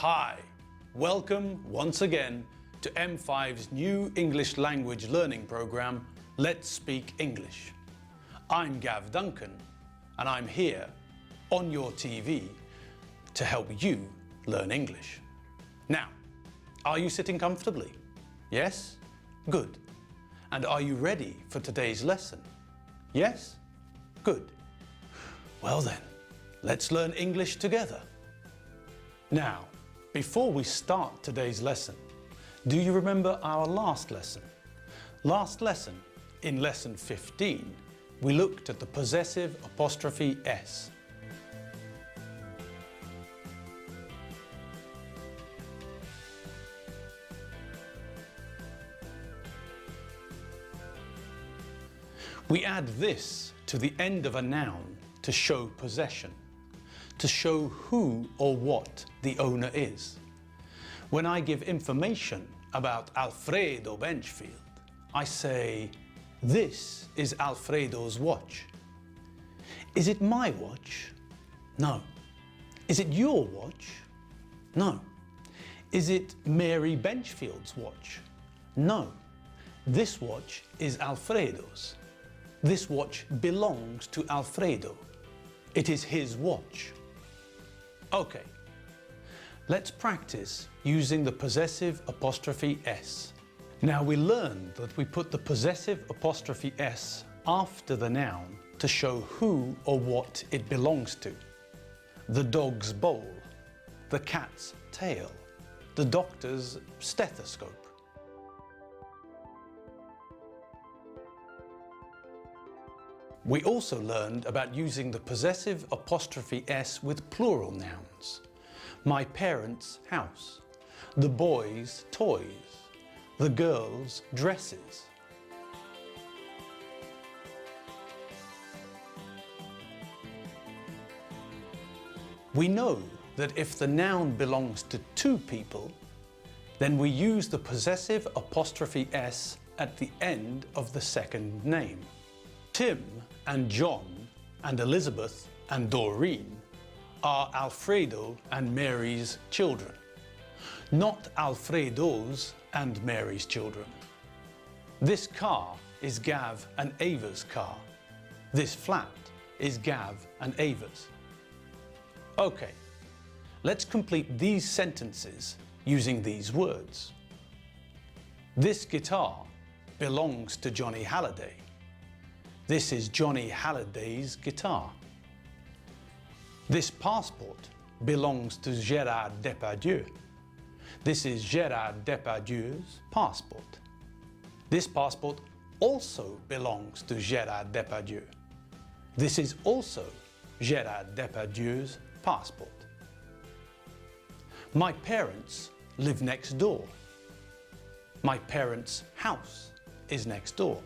Hi, welcome once again to M5's new English language learning program, Let's Speak English. I'm Gav Duncan and I'm here on your TV to help you learn English. Now, are you sitting comfortably? Yes? Good. And are you ready for today's lesson? Yes? Good. Well then, let's learn English together. Now, before we start today's lesson, do you remember our last lesson? Last lesson, in lesson 15, we looked at the possessive apostrophe S. We add this to the end of a noun to show possession, to show who or what the owner is. When I give information about Alfredo Benchfield, I say, this is Alfredo's watch. Is it my watch? No. Is it your watch? No. Is it Mary Benchfield's watch? No. This watch is Alfredo's. This watch belongs to Alfredo. It is his watch. Okay, let's practice using the possessive apostrophe S. Now we learned that we put the possessive apostrophe S after the noun to show who or what it belongs to. The dog's bowl, the cat's tail, the doctor's stethoscope. We also learned about using the possessive apostrophe S with plural nouns. My parents' house, the boys' toys, the girls' dresses. We know that if the noun belongs to two people, then we use the possessive apostrophe S at the end of the second name. Tim and John and Elizabeth and Doreen are Alfredo and Mary's children, not Alfredo's and Mary's children. This car is Gav and Ava's car. This flat is Gav and Ava's. Okay, let's complete these sentences using these words. This guitar belongs to Johnny Halliday. This is Johnny Halliday's guitar. This passport belongs to Gérard Depardieu. This is Gérard Depardieu's passport. This passport also belongs to Gérard Depardieu. This is also Gérard Depardieu's passport. My parents live next door. My parents' house is next door.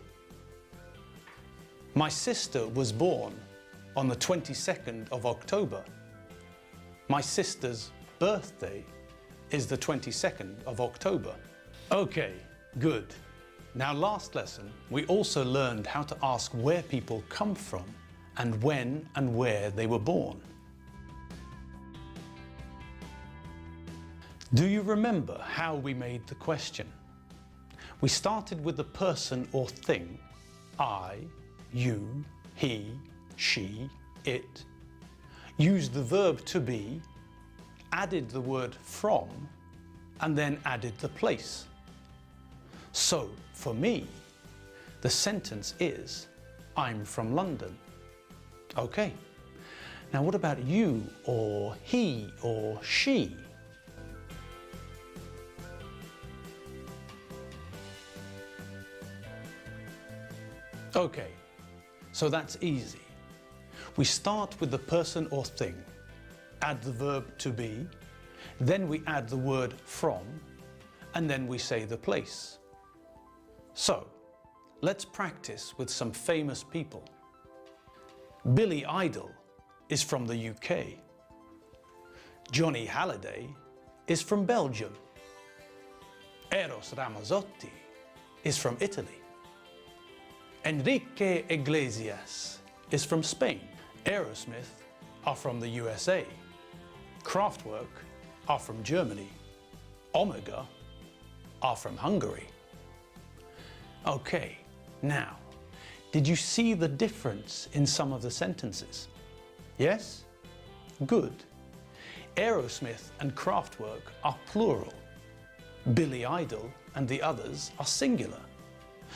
My sister was born on the 22nd of October. My sister's birthday is the 22nd of October. Okay, good. Now last lesson, we also learned how to ask where people come from and when and where they were born. Do you remember how we made the question? We started with the person or thing, I, you, he, she, it, used the verb to be, added the word from, and then added the place. So, for me, the sentence is, I'm from London. Okay, now what about you, or he, or she? Okay. So that's easy. We start with the person or thing, add the verb to be, then we add the word from, and then we say the place. So, let's practice with some famous people. Billy Idol is from the UK. Johnny Halliday is from Belgium. Eros Ramazzotti is from Italy. Enrique Iglesias is from Spain. Aerosmith are from the USA. Kraftwerk are from Germany. Omega are from Hungary. Okay, now, did you see the difference in some of the sentences? Yes? Good. Aerosmith and Kraftwerk are plural. Billy Idol and the others are singular.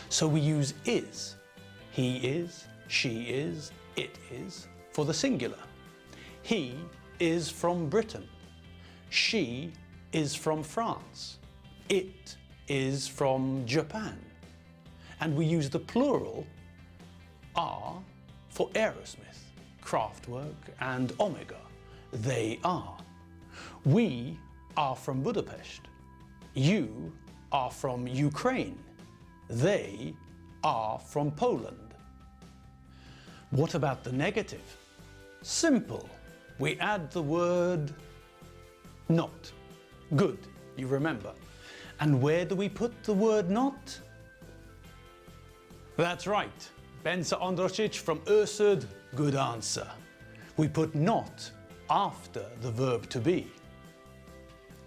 So we use is. He is, she is, it is for the singular. He is from Britain. She is from France. It is from Japan. And we use the plural are for Aerosmith, Kraftwerk and Omega. They are. We are from Budapest. You are from Ukraine. They are from Poland. What about the negative? Simple. We add the word not. Good, you remember. And where do we put the word not? That's right. Benza Ondrosic from Örsud, good answer. We put not after the verb to be.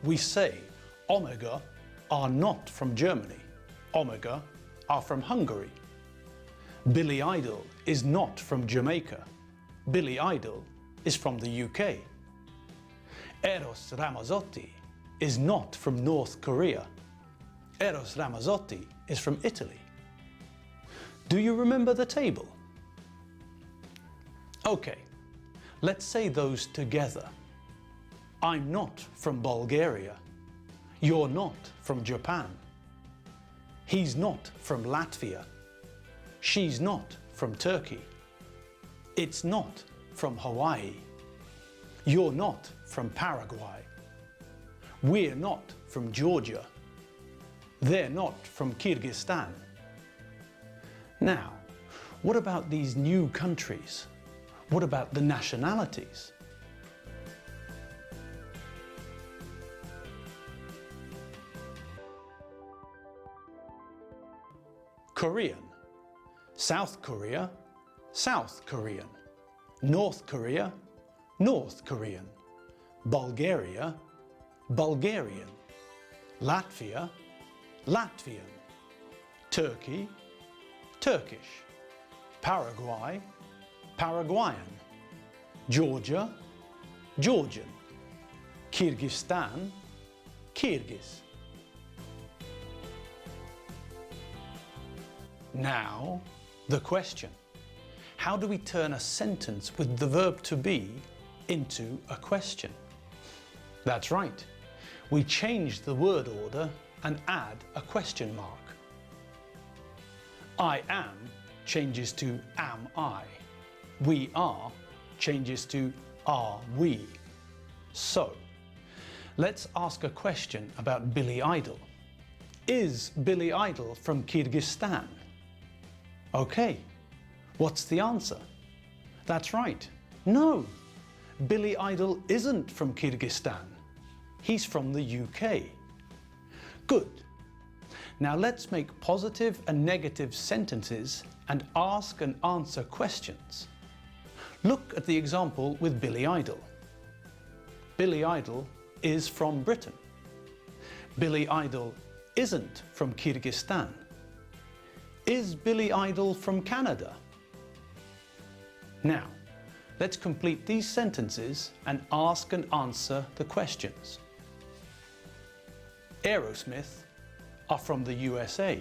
We say Omega are not from Germany. Omega are from Hungary. Billy Idol is not from Jamaica. Billy Idol is from the UK. Eros Ramazzotti is not from North Korea. Eros Ramazzotti is from Italy. Do you remember the table? Okay, let's say those together. I'm not from Bulgaria. You're not from Japan. He's not from Latvia. She's not from Turkey. It's not from Hawaii. You're not from Paraguay. We're not from Georgia. They're not from Kyrgyzstan. Now, what about these new countries? What about the nationalities? Korean, South Korea, South Korean, North Korea, North Korean, Bulgaria, Bulgarian, Latvia, Latvian, Turkey, Turkish, Paraguay, Paraguayan, Georgia, Georgian, Kyrgyzstan, Kyrgyz. Now, the question. How do we turn a sentence with the verb to be into a question? That's right. We change the word order and add a question mark. I am changes to am I. We are changes to are we. So, let's ask a question about Billy Idol. Is Billy Idol from Kyrgyzstan? Okay, what's the answer? That's right. No, Billy Idol isn't from Kyrgyzstan. He's from the UK. Good. Now let's make positive and negative sentences and ask and answer questions. Look at the example with Billy Idol. Billy Idol is from Britain. Billy Idol isn't from Kyrgyzstan. Is Billy Idol from Canada? Now, let's complete these sentences and ask and answer the questions. Aerosmith are from the USA.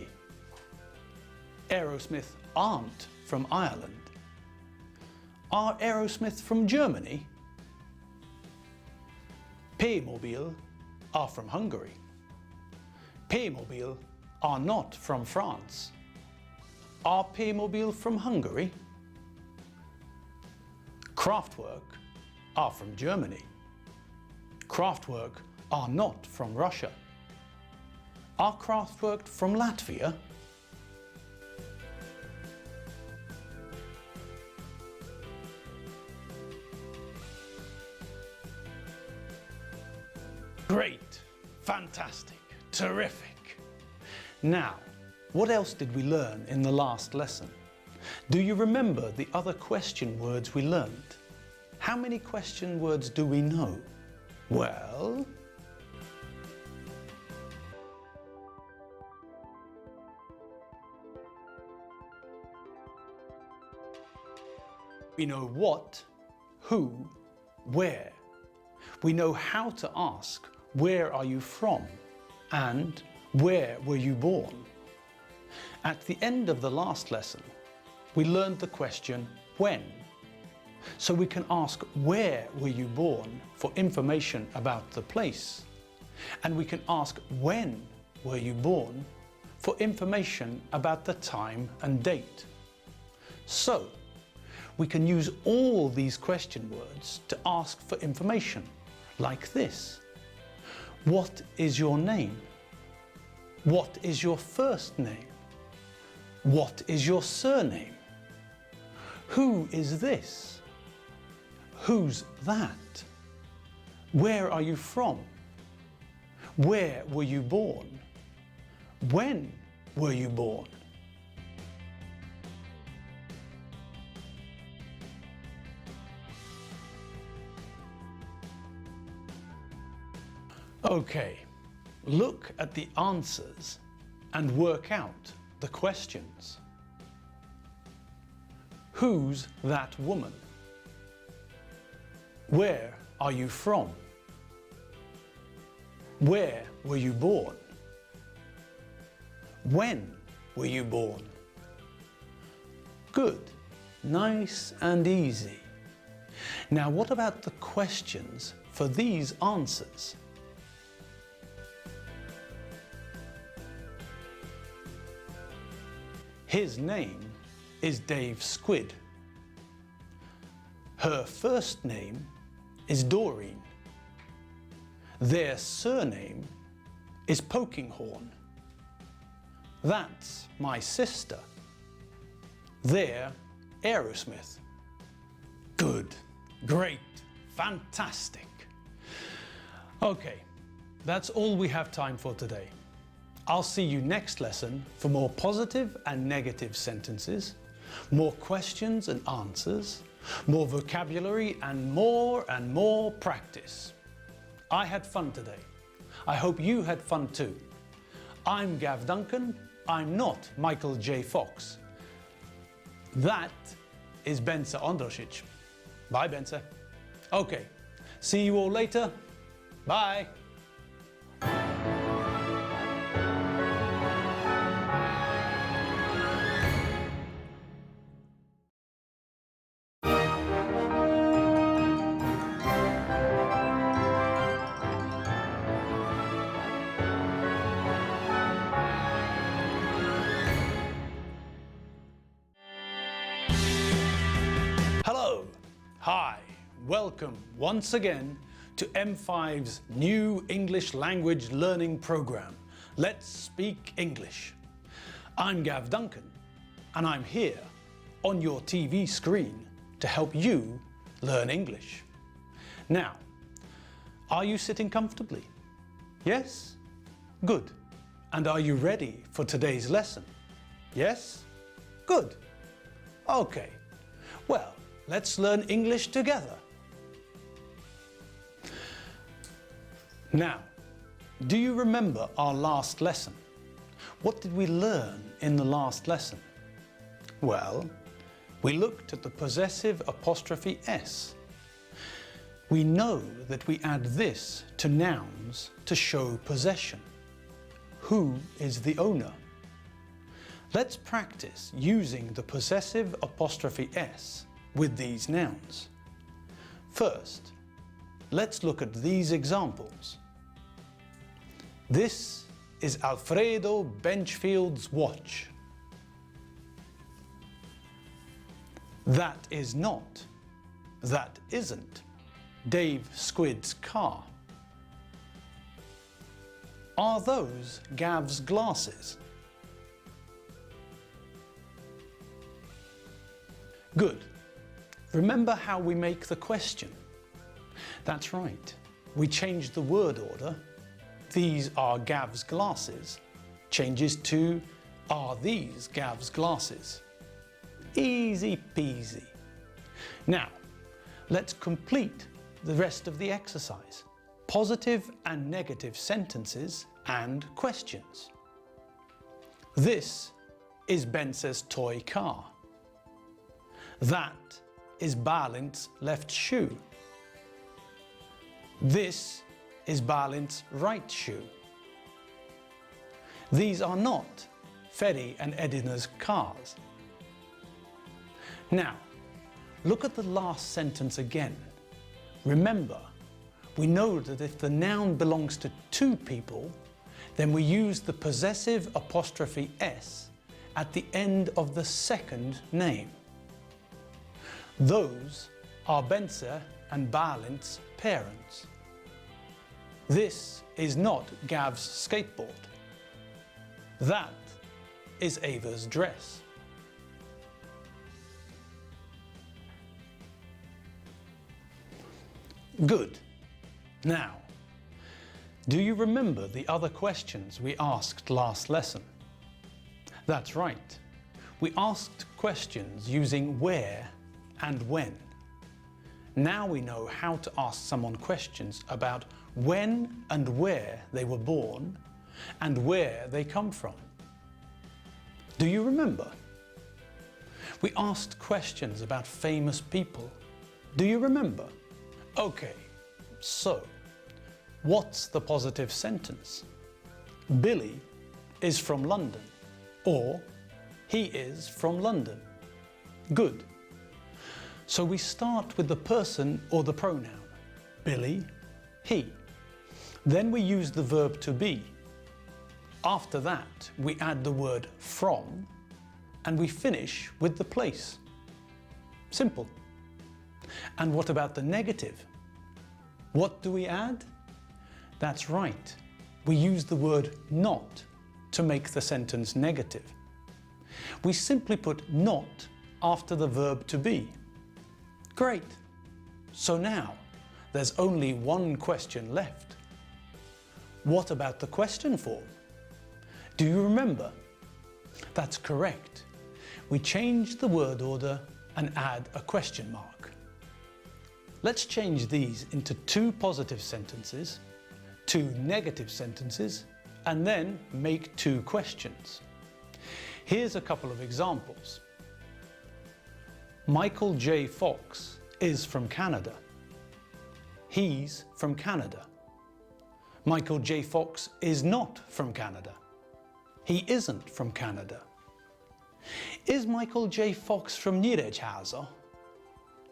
Aerosmith aren't from Ireland. Are Aerosmith from Germany? Playmobil are from Hungary. Playmobil are not from France. Are Playmobil from Hungary? Kraftwerk are from Germany. Kraftwerk are not from Russia. Are Kraftwerk from Latvia? Great, fantastic, terrific. Now, what else did we learn in the last lesson? Do you remember the other question words we learned? How many question words do we know? Well, We know what, who, where. We know how to ask, where are you from? And where were you born? At the end of the last lesson, we learned the question, when? So we can ask, where were you born, for information about the place. And we can ask, when were you born, for information about the time and date. So, we can use all these question words to ask for information, like this. What is your name? What is your first name? What is your surname? Who is this? Who's that? Where are you from? Where were you born? When were you born? Okay, look at the answers and work out the questions. Who's that woman? Where are you from? Where were you born? When were you born? Good, nice and easy. Now what about the questions for these answers? His name is Dave Squid. Her first name is Doreen. Their surname is Pokinghorn. That's my sister. They're Aerosmith. Good, great, fantastic. Okay, that's all we have time for today. I'll see you next lesson for more positive and negative sentences, more questions and answers, more vocabulary and more practice. I had fun today. I hope you had fun too. I'm Gav Duncan. I'm not Michael J. Fox. That is Benza Ondrosic. Bye, Benza. Okay, see you all later. Bye. Hello, hi, welcome once again to M5's new English language learning program, Let's Speak English. I'm Gav Duncan, and I'm here on your TV screen to help you learn English. Now, are you sitting comfortably? Yes? Good. And are you ready for today's lesson? Yes? Good. Okay. Well, let's learn English together. Now, do you remember our last lesson? What did we learn in the last lesson? Well, we looked at the possessive apostrophe S. We know that we add this to nouns to show possession. Who is the owner? Let's practice using the possessive apostrophe S with these nouns. First, let's look at these examples. This is Alfredo Benchfield's watch. That is not, that isn't, Dave Squid's car. Are those Gav's glasses? Good. Remember how we make the question? That's right. We change the word order. These are Gav's glasses changes to are these Gav's glasses? Easy peasy. Now, let's complete the rest of the exercise. Positive and negative sentences and questions. This is Benza's toy car. That is Balint's left shoe. This is Balint's right shoe. These are not Ferry and Edina's cars. Now, look at the last sentence again. Remember, we know that if the noun belongs to two people, then we use the possessive apostrophe s at the end of the second name. Those are Bence and Balint's parents. This is not Gav's skateboard. That is Ava's dress. Good. Now, do you remember the other questions we asked last lesson? That's right. We asked questions using where and when. Now we know how to ask someone questions about when and where they were born and where they come from. Do you remember? We asked questions about famous people. Do you remember? Okay, so what's the positive sentence? Billy is from London, or he is from London. Good. So we start with the person or the pronoun. Billy, he. Then we use the verb to be. After that, we add the word from, and we finish with the place. Simple. And what about the negative? What do we add? That's right. We use the word not to make the sentence negative. We simply put not after the verb to be. Great. So now there's only one question left. What about the question form? Do you remember? That's correct. We change the word order and add a question mark. Let's change these into 2 positive sentences, 2 negative sentences, and then make 2 questions. Here's a couple of examples. Michael J. Fox is from Canada. He's from Canada. Michael J. Fox is not from Canada. He isn't from Canada. Is Michael J. Fox from Nyíregyháza?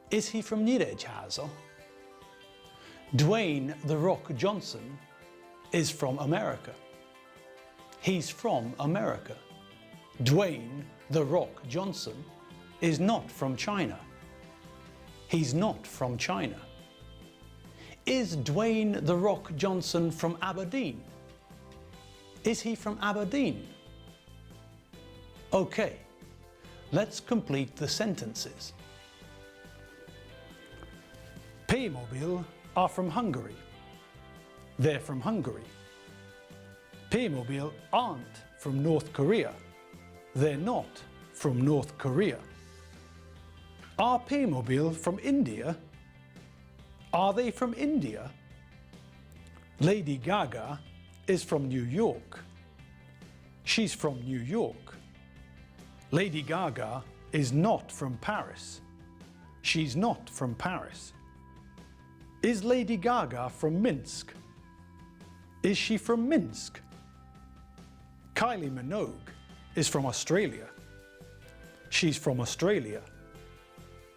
Is he from Nyíregyháza? Dwayne "The Rock" Johnson is from America. He's from America. Dwayne "The Rock" Johnson is not from China. He's not from China. Is Dwayne "The Rock" Johnson from Aberdeen? Is he from Aberdeen? Okay, let's complete the sentences. Playmobil are from Hungary. They're from Hungary. Playmobil aren't from North Korea. They're not from North Korea. Are Playmobil from India? Are they from India? Lady Gaga is from New York. She's from New York. Lady Gaga is not from Paris. She's not from Paris. Is Lady Gaga from Minsk? Is she from Minsk? Kylie Minogue is from Australia. She's from Australia.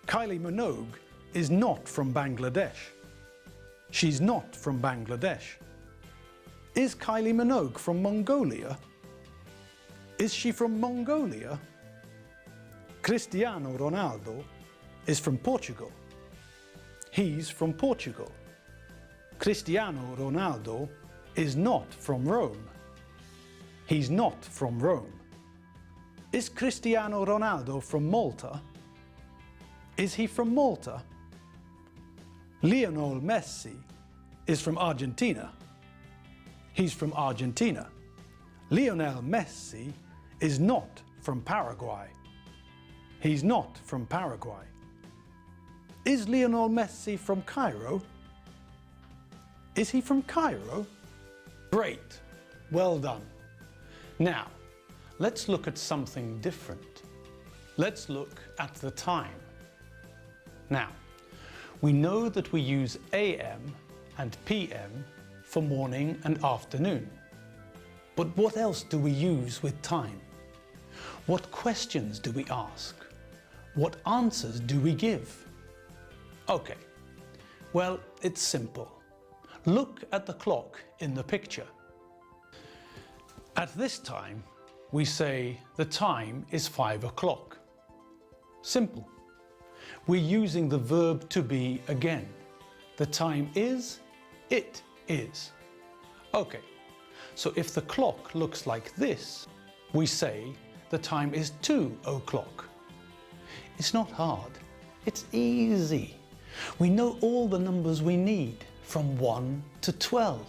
Kylie Minogue is not from Bangladesh. She's not from Bangladesh. Is Kylie Minogue from Mongolia? Is she from Mongolia? Cristiano Ronaldo is from Portugal. He's from Portugal. Cristiano Ronaldo is not from Rome. He's not from Rome. Is Cristiano Ronaldo from Malta? Is he from Malta? Lionel Messi is from Argentina. He's from Argentina. Lionel Messi is not from Paraguay. He's not from Paraguay. Is Lionel Messi from Cairo? Is he from Cairo? Great. Well done. Now, let's look at something different. Let's look at the time. Now, we know that we use AM and PM for morning and afternoon. But what else do we use with time? What questions do we ask? What answers do we give? Okay, well, it's simple. Look at the clock in the picture. At this time, we say the time is 5 o'clock. Simple. We're using the verb to be again. The time is, it is. Okay, so if the clock looks like this, we say the time is 2 o'clock. It's not hard, it's easy. We know all the numbers we need from 1 to 12,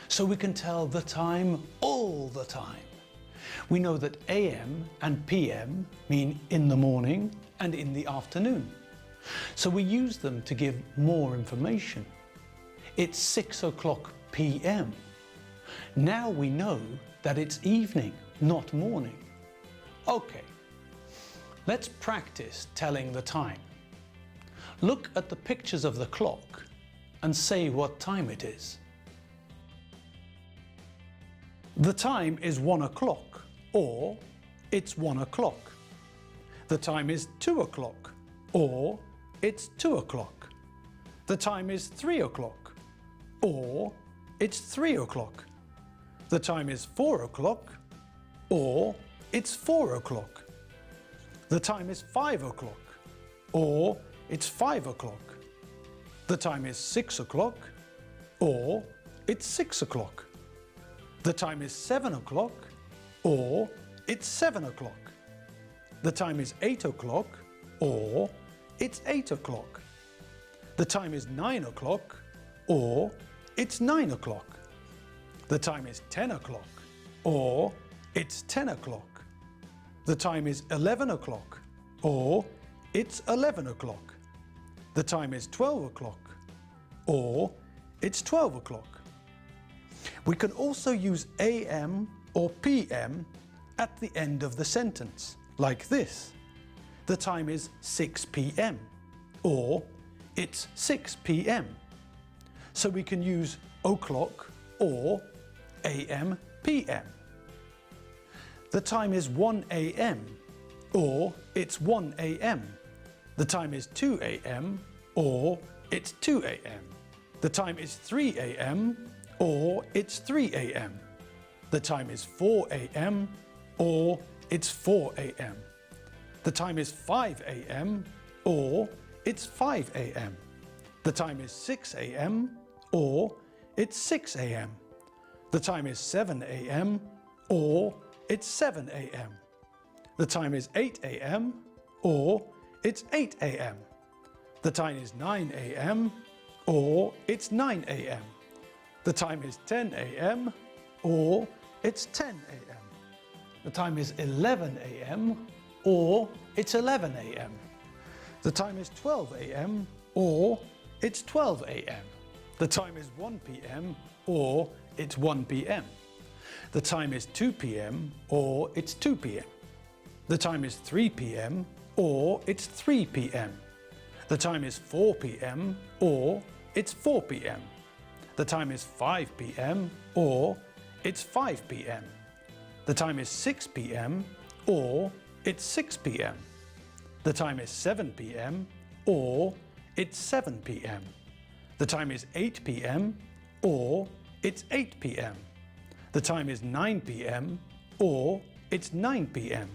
so we can tell the time all the time. We know that AM and PM mean in the morning and in the afternoon, so we use them to give more information. It's 6 o'clock PM. Now we know that it's evening, not morning. Okay, let's practice telling the time. Look at the pictures of the clock and say what time it is. The time is 1 o'clock, or it's 1 o'clock. The time is 2 o'clock, or it's 2 o'clock. The time is 3 o'clock, or it's 3 o'clock. The time is 4 o'clock, or it's 4 o'clock. The time is 5 o'clock, or it's 5 o'clock. The time is 6 o'clock, or it's 6 o'clock. The time is 7 o'clock, or it's 7 o'clock. The time is 8 o'clock, or it's 8 o'clock. The time is 9 o'clock, or it's 9 o'clock. The time is 10 o'clock, or it's 10 o'clock. The time is 11 o'clock, or it's 11 o'clock. The time is 12 o'clock, or it's 12 o'clock. We can also use AM or PM at the end of the sentence, like this. The time is 6 p.m. or it's 6 p.m. So we can use o'clock or AM, PM. The time is 1 a.m. or it's 1 a.m. The time is 2 a.m. or it's 2 a.m. The time is 3 a.m. or it's 3 a.m. The time is 4 a.m. or it's 4 a.m. The time is 5 a.m. or it's 5 a.m. The time is 6 a.m. or it's 6 a.m. The time is 7 a.m. or it's 7 a.m. The time is 8 a.m. or it's 8 a.m. The time is 9 a.m. or it's 9 a.m. The time is 10 a.m. or it's 10 a.m. The time is 11 a.m. or it's 11 a.m. The time is 12 a.m. or it's 12 a.m. The time is 1 p.m. or it's 1 p.m. The time is 2 p.m. or it's 2 p.m. The time is 3 p.m. or it's 3 p.m. The time is 4 p.m. or it's 4 p.m. The time is 5 p.m. or it's 5 p.m. The time is 6 p.m. or it's 6 p.m. The time is 7 p.m. or it's 7 p.m. The time is 8 p.m. or it's 8 p.m. The time is 9 p.m. or it's 9 p.m.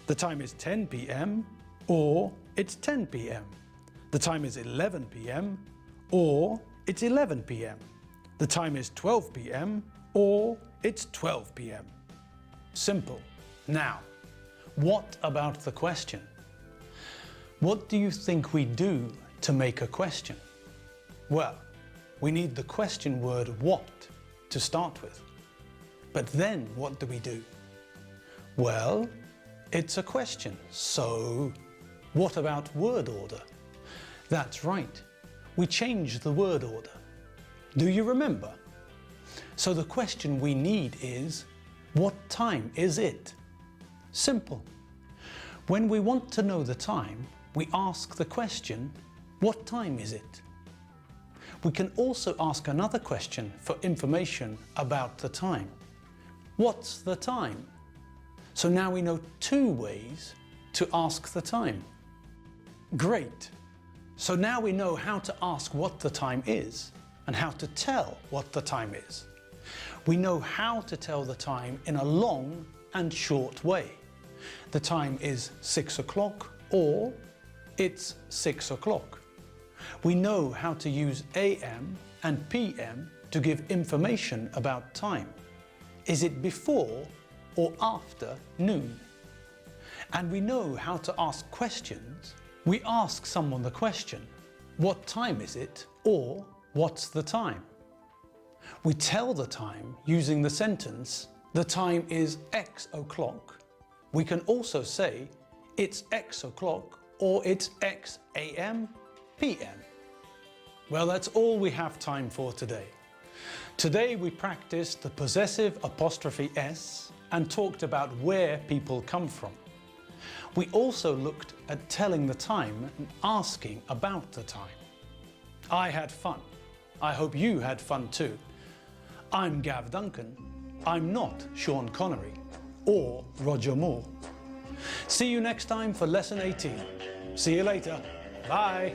The time is 10 p.m. or it's 10 p.m. The time is 11 p.m. or it's 11 p.m. The time is 12 p.m. or it's 12 p.m. Simple. Now, what about the question? What do you think we do to make a question? Well, we need the question word what to start with. But then what do we do? Well, it's a question, so what about word order? That's right, we change the word order. Do you remember? So the question we need is, what time is it? Simple. When we want to know the time, we ask the question, What time is it? We can also ask another question for information about the time. What's the time? So now we know two ways to ask the time. Great! So now we know how to ask what the time is and how to tell what the time is. We know how to tell the time in a long and short way. The time is 6 o'clock or it's 6 o'clock. We know how to use AM and PM to give information about time. Is it before or after noon? And we know how to ask questions. We ask someone the question, what time is it? Or what's the time? We tell the time using the sentence, the time is X o'clock. We can also say, it's X o'clock or it's X AM, PM. Well, that's all we have time for today. Today we practiced the possessive apostrophe S and talked about where people come from. We also looked at telling the time and asking about the time. I had fun. I hope you had fun too. I'm Gav Duncan. I'm not Sean Connery or Roger Moore. See you next time for lesson 18. See you later. Bye.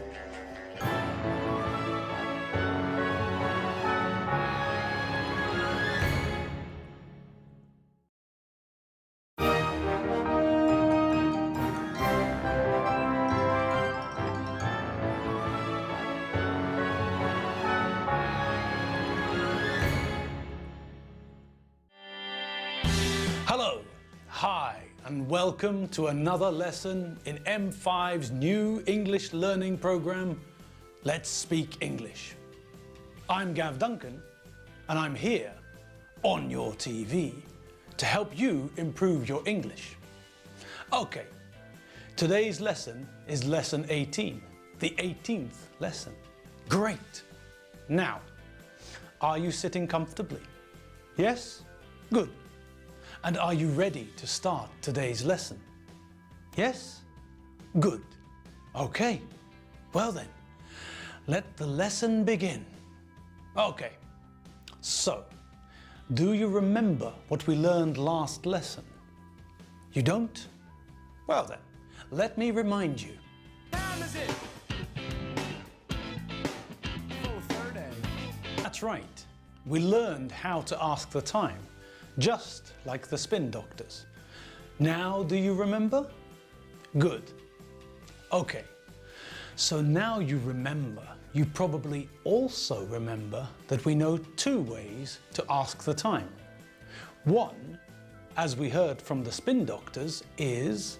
Hello, hi, and welcome to another lesson in M5's new English learning program, Let's Speak English. I'm Gav Duncan, and I'm here on your TV to help you improve your English. Okay, today's lesson is lesson 18, the 18th lesson. Great! Now, are you sitting comfortably? Yes? Good. And are you ready to start today's lesson? Yes? Good. Okay. Well then, let the lesson begin. Okay. So, do you remember what we learned last lesson? You don't? Well then, let me remind you. Time is it? 4:30. That's right. We learned how to ask the time, just like the spin doctors. Now do you remember? Good. Okay, so now you remember. You probably also remember that we know two ways to ask the time. One, as we heard from the spin doctors, is,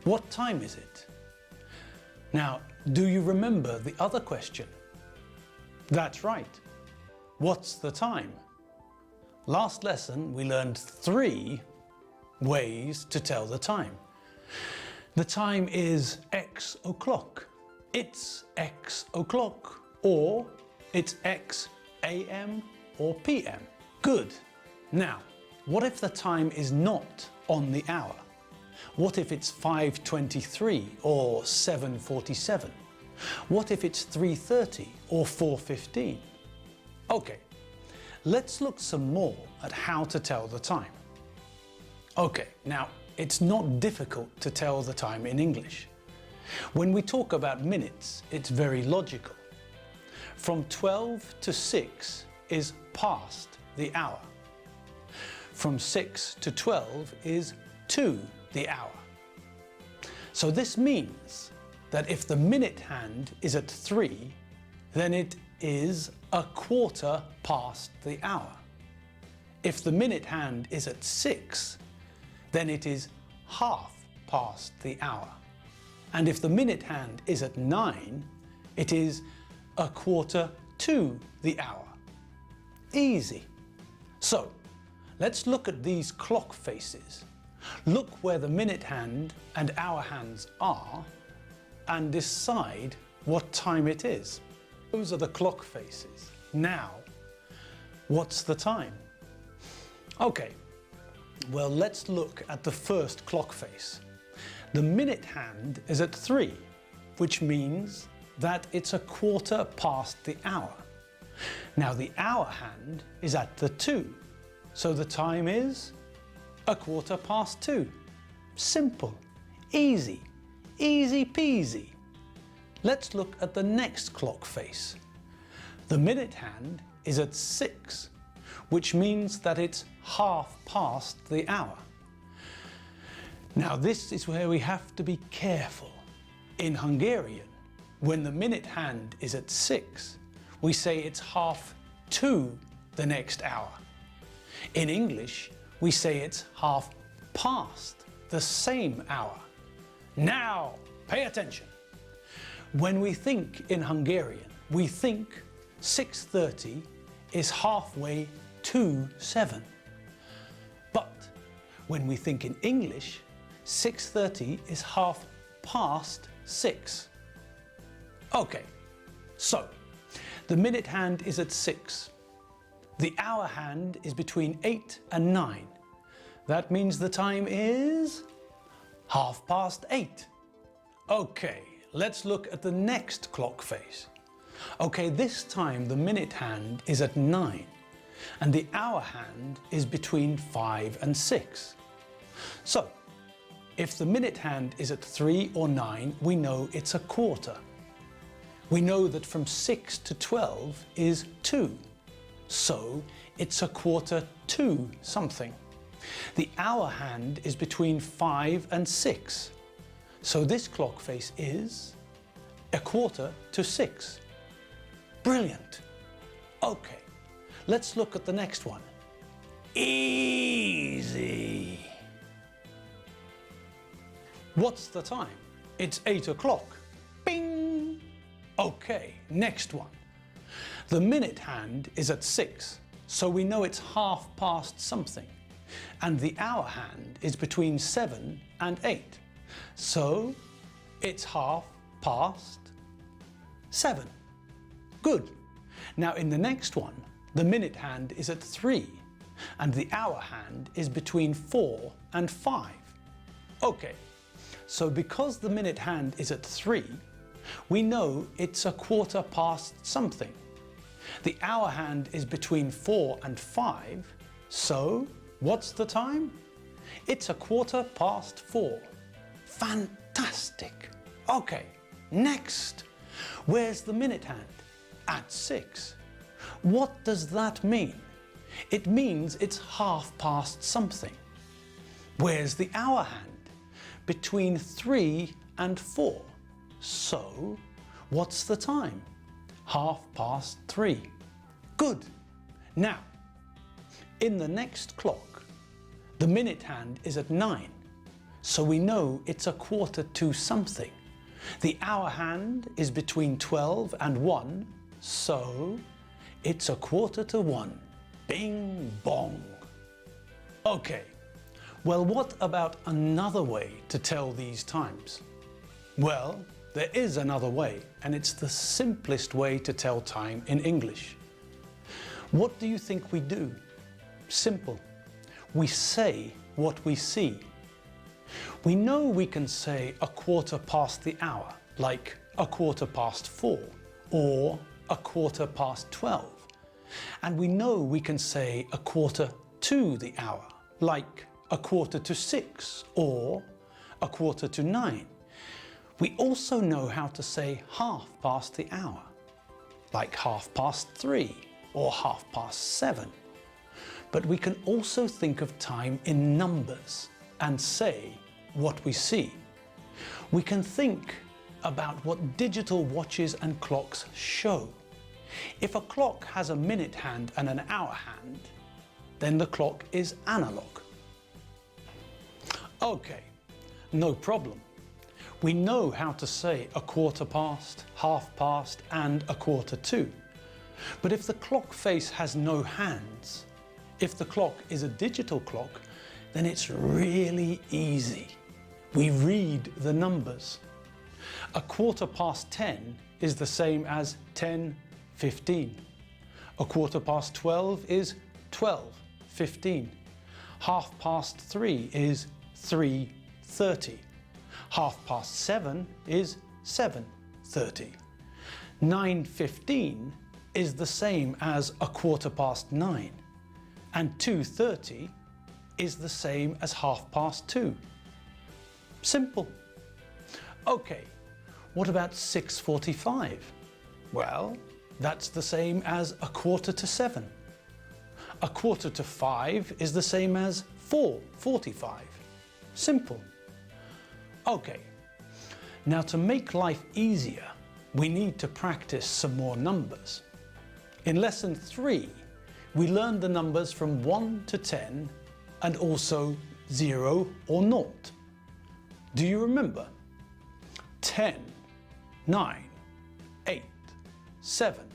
what time is it? Now, do you remember the other question? That's right. What's the time? Last lesson, we learned three ways to tell the time. The time is X o'clock. It's X o'clock. Or it's X AM or PM. Good. Now, what if the time is not on the hour? What if it's 5:23 or 7:47? What if it's 3:30 or 4:15? Okay. Let's look some more at how to tell the time. Okay, now it's not difficult to tell the time in English. When we talk about minutes, it's very logical. From 12 to 6 is past the hour. From 6 to 12 is to the hour. So this means that if the minute hand is at 3, then it is a quarter past the hour. If the minute hand is at 6, then it is half past the hour. And if the minute hand is at 9, it is a quarter to the hour. Easy. So, let's look at these clock faces. Look where the minute hand and hour hands are and decide what time it is. Those are the clock faces. Now, what's the time? Okay, well, let's look at the first clock face. The minute hand is at 3, which means that it's a quarter past the hour. Now the hour hand is at the 2, so the time is a quarter past 2. Simple, easy, easy peasy. Let's look at the next clock face. The minute hand is at 6, which means that it's half past the hour. Now this is where we have to be careful. In Hungarian, when the minute hand is at 6, we say it's half to the next hour. In English, we say it's half past the same hour. Now, pay attention. When we think in Hungarian, we think 6:30 is halfway to 7. But when we think in English, 6:30 is half past 6. Okay, so the minute hand is at 6. The hour hand is between 8 and 9. That means the time is half past 8. Okay, let's look at the next clock face. Okay, this time the minute hand is at 9 and the hour hand is between 5 and 6. So, if the minute hand is at 3 or 9, we know it's a quarter. We know that from 6 to 12 is 2. So it's a quarter to something. The hour hand is between 5 and 6. So this clock face is a quarter to 6. Brilliant. Okay, let's look at the next one. Easy. What's the time? It's 8 o'clock. Bing! Okay, next one. The minute hand is at 6, so we know it's half past something. And the hour hand is between 7 and 8. So it's half past 7. Good. Now in the next one, the minute hand is at 3 and the hour hand is between 4 and 5. Okay, so because the minute hand is at 3, we know it's a quarter past something. The hour hand is between 4 and 5, so what's the time? It's a quarter past 4. Fantastic! Okay, next. Where's the minute hand? At 6. What does that mean? It means it's half past something. Where's the hour hand? Between 3 and 4. So, what's the time? Half past 3. Good. Now, in the next clock, the minute hand is at 9. So we know it's a quarter to something. The hour hand is between 12 and 1. So, it's a quarter to 1. Bing bong. Okay, well, what about another way to tell these times? Well, there is another way, and it's the simplest way to tell time in English. What do you think we do? Simple. We say what we see. We know we can say a quarter past the hour, like a quarter past 4, or a quarter past 12. And we know we can say a quarter to the hour, like a quarter to 6, or a quarter to 9. We also know how to say half past the hour, like half past 3 or half past 7. But we can also think of time in numbers and say what we see. We can think about what digital watches and clocks show. If a clock has a minute hand and an hour hand, then the clock is analog. Okay, no problem. We know how to say a quarter past, half past, and a quarter to. But if the clock face has no hands, if the clock is a digital clock, then it's really easy. We read the numbers. A quarter past 10 is the same as 10:15. A quarter past 12 is 12:15. Half past 3 is 3:30. Half past 7 is 7:30. 9:15 is the same as 9:15, and 2:30 is the same as 2:30. Simple. Okay, what about 6:45? Well, that's the same as 6:45. 4:45 is the same as 4:45. Simple. Okay, now to make life easier, we need to practice some more numbers. In lesson 3, we learned the numbers from 1 to 10 and also 0 or 0. Do you remember? 10, 9, 8, 7,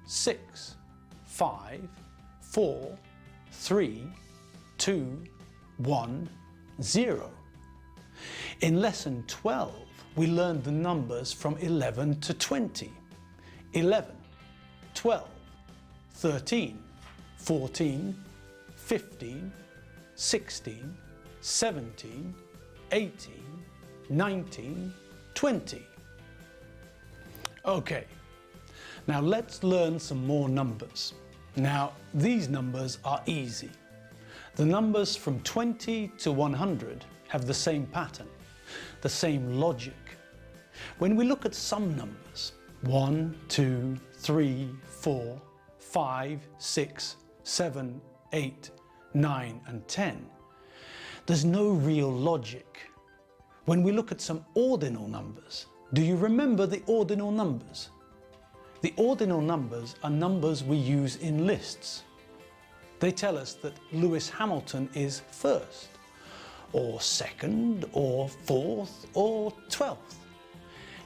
6, 5, 4, 3, 2, 1, 0. In lesson 12, we learned the numbers from 11 to 20. 11, 12, 13, 14, 15, 16, 17, 18, 19, 20. Okay, now let's learn some more numbers. Now, these numbers are easy. The numbers from 20 to 100 have the same pattern, the same logic. When we look at some numbers, 1, 2, 3, 4, 5, 6, 7, 8, 9, and 10, there's no real logic. When we look at some ordinal numbers, do you remember the ordinal numbers? The ordinal numbers are numbers we use in lists. They tell us that Lewis Hamilton is first, or second, or fourth, or 12th.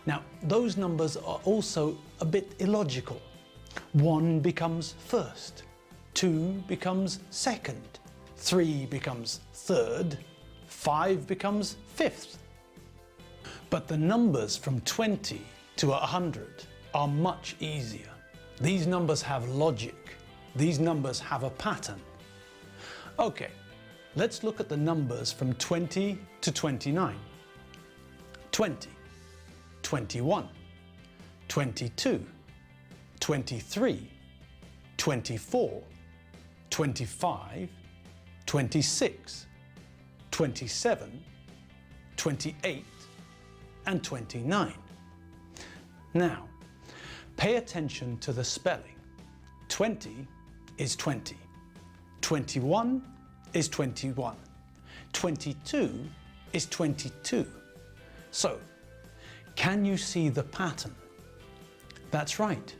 Now, those numbers are also a bit illogical. 1 becomes first, 2 becomes second, 3 becomes third, 5 becomes fifth. But the numbers from 20 to 100 are much easier. These numbers have logic. These numbers have a pattern. Okay, let's look at the numbers from 20 to 29. 20, 21, 22, 23, 24, 25, 26, 27, 28, and 29. Now, pay attention to the spelling. 20 is 20. 21 is 21. 22 is 22. So, can you see the pattern? That's right.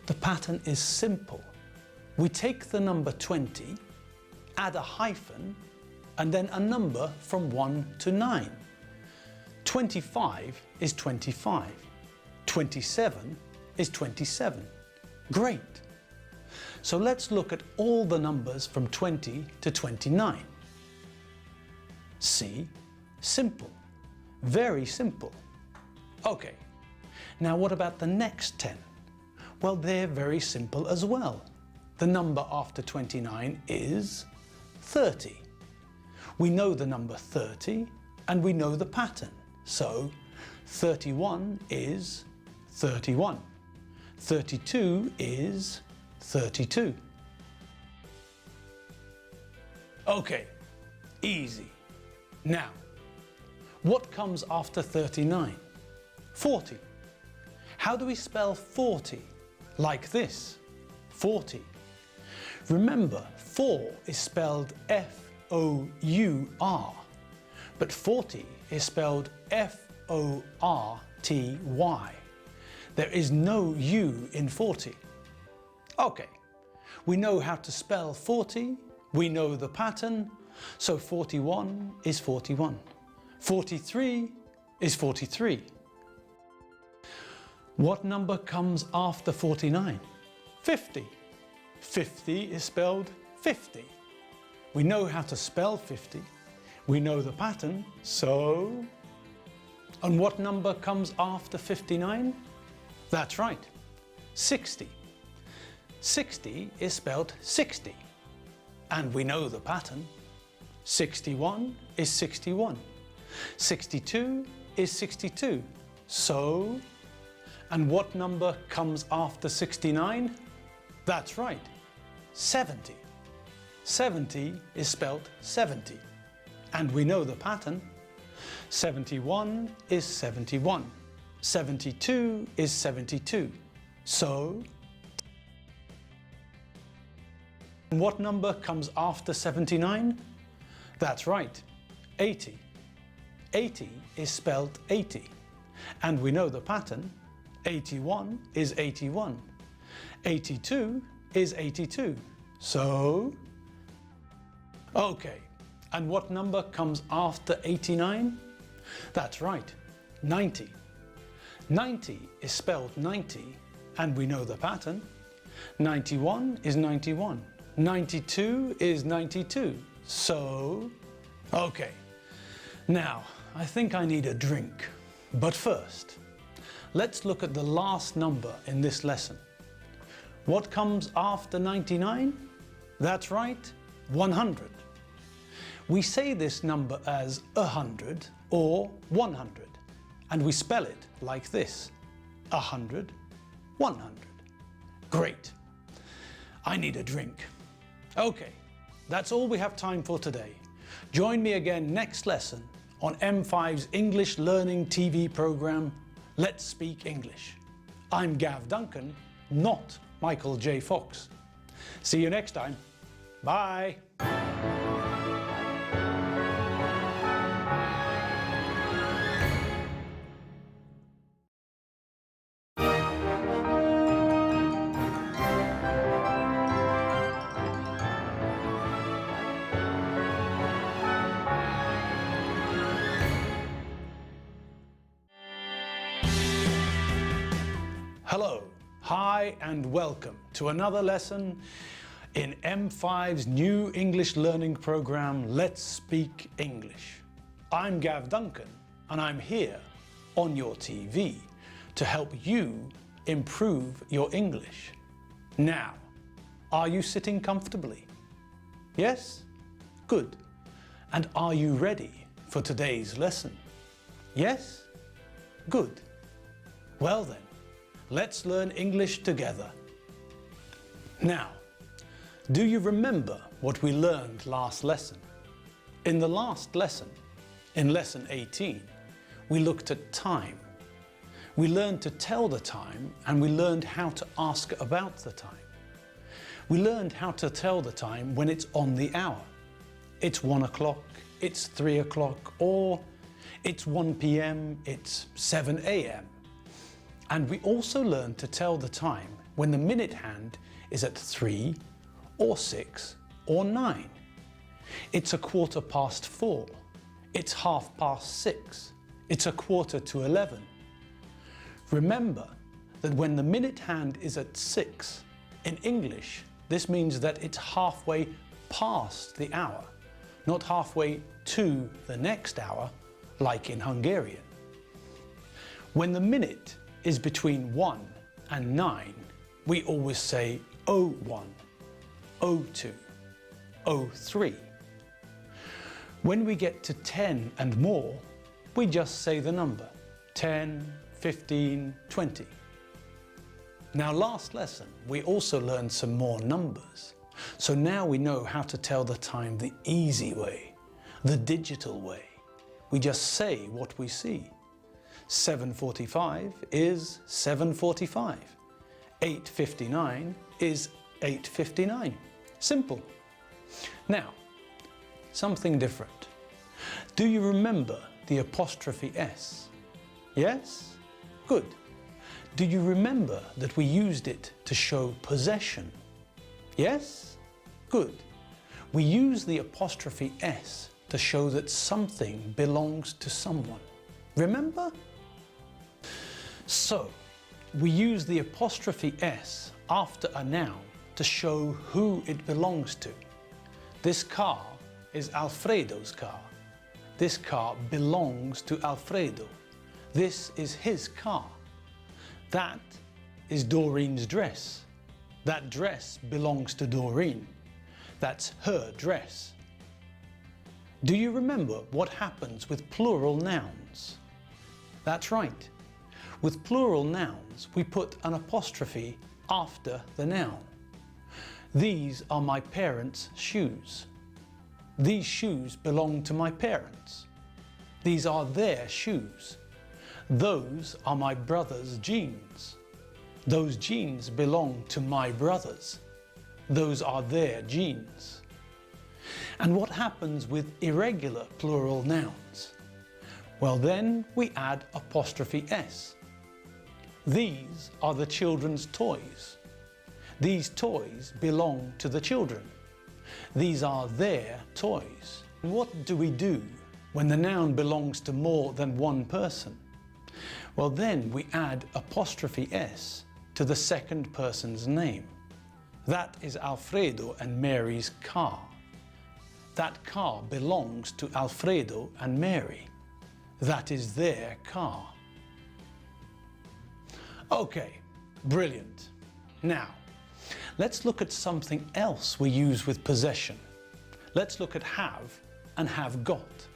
The pattern is simple. We take the number 20, add a hyphen, and then a number from 1 to 9. 25 is 25. 27 is 27. Great. So let's look at all the numbers from 20 to 29. See? Simple. Very simple. Okay. Now what about the next 10? Well, they're very simple as well. The number after 29 is 30. We know the number 30 and we know the pattern. So 31 is 31. 32 is 32. Okay, easy. Now, what comes after 39? 40. How do we spell 40? Like this, 40. Remember, 4 is spelled F-O-U-R, but 40 is spelled F-O-R-T-Y. There is no U in 40. Okay, we know how to spell 40, we know the pattern, so 41 is 41. 43 is 43. What number comes after 49? 50. 50 is spelled 50. We know how to spell 50. We know the pattern, so... And what number comes after 59? That's right, 60. 60 is spelled 60. And we know the pattern. 61 is 61. 62 is 62. So... And what number comes after 69? That's right, 70. 70 is spelt 70. And we know the pattern. 71 is 71. 72 is 72. So, what number comes after 79? That's right, 80. 80 is spelled 80. And we know the pattern. 81 is 81. 82 is 82. So, okay. And what number comes after 89? That's right, 90. 90 is spelled 90, and we know the pattern. 91 is 91. 92 is 92. So, okay. Now, I think I need a drink. But first, let's look at the last number in this lesson. What comes after 99? That's right, 100. We say this number as 100 or 100, and we spell it like this: 100, 100. Great. I need a drink. Okay, that's all we have time for today. Join me again next lesson on M5's English Learning TV program, Let's Speak English. I'm Gav Duncan, not Michael J. Fox. See you next time. Bye. Hello, hi and welcome to another lesson in M5's new English learning program, Let's Speak English. I'm Gav Duncan and I'm here on your TV to help you improve your English. Now, are you sitting comfortably? Yes? Good. And are you ready for today's lesson? Yes? Good. Well then, let's learn English together. Now, do you remember what we learned last lesson? In the last lesson, in lesson 18, we looked at time. We learned to tell the time and we learned how to ask about the time. We learned how to tell the time when it's on the hour. It's 1 o'clock, it's 3 o'clock, or it's 1 p.m., it's 7 a.m. And we also learned to tell the time when the minute hand is at 3 or 6 or 9. It's 4:15. It's 6:30. It's 11:15. Remember that when the minute hand is at 6, in English, this means that it's halfway past the hour, not halfway to the next hour, like in Hungarian. When the minute is between 1 and 9, we always say 01, 02, 03. When we get to 10 and more, we just say the number 10, 15, 20. Now, last lesson, we also learned some more numbers. So now we know how to tell the time the easy way, the digital way. We just say what we see. 7:45 is 7:45. 8:59 is 8:59. Simple. Now, something different. Do you remember the apostrophe S? Yes? Good. Do you remember that we used it to show possession? Yes? Good. We use the apostrophe S to show that something belongs to someone. Remember? So, we use the apostrophe S after a noun to show who it belongs to. This car is Alfredo's car. This car belongs to Alfredo. This is his car. That is Doreen's dress. That dress belongs to Doreen. That's her dress. Do you remember what happens with plural nouns? That's right. With plural nouns, we put an apostrophe after the noun. These are my parents' shoes. These shoes belong to my parents. These are their shoes. Those are my brother's jeans. Those jeans belong to my brothers. Those are their jeans. And what happens with irregular plural nouns? Well, then we add apostrophe S. These are the children's toys. These toys belong to the children. These are their toys. What do we do when the noun belongs to more than one person? Well, then we add apostrophe S to the second person's name. That is Alfredo and Mary's car. That car belongs to Alfredo and Mary. That is their car. Okay, brilliant. Now, let's look at something else we use with possession. Let's look at have and have got.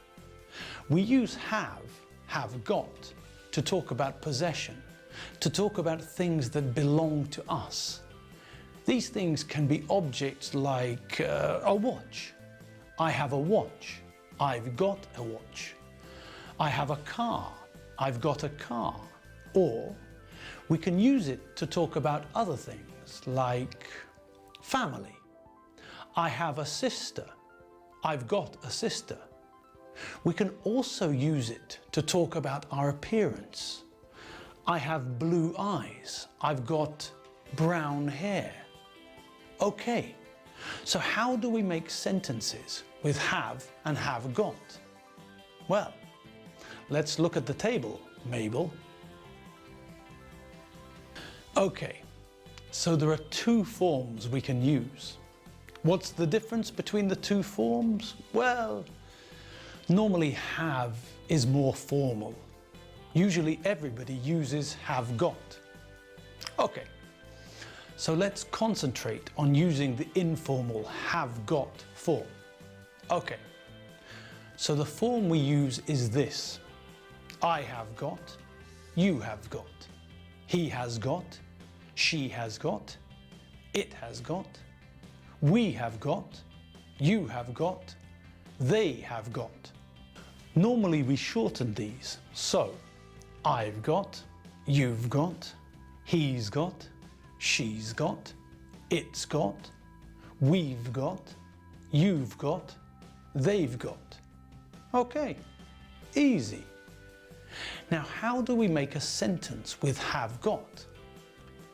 We use have got, to talk about possession, to talk about things that belong to us. These things can be objects like a watch. I have a watch. I've got a watch. I have a car. I've got a car. Or we can use it to talk about other things like family. I have a sister. I've got a sister. We can also use it to talk about our appearance. I have blue eyes. I've got brown hair. Okay, so how do we make sentences with have and have got? Well, let's look at the table, Mabel. Okay, so there are two forms we can use. What's the difference between the two forms? Well, normally have is more formal. Usually everybody uses have got. Okay, so let's concentrate on using the informal have got form. Okay, so the form we use is this. I have got, you have got, he has got, she has got, it has got, we have got, you have got, they have got. Normally we shorten these, so I've got, you've got, he's got, she's got, it's got, we've got, you've got, they've got. Okay, easy. Now, how do we make a sentence with have got?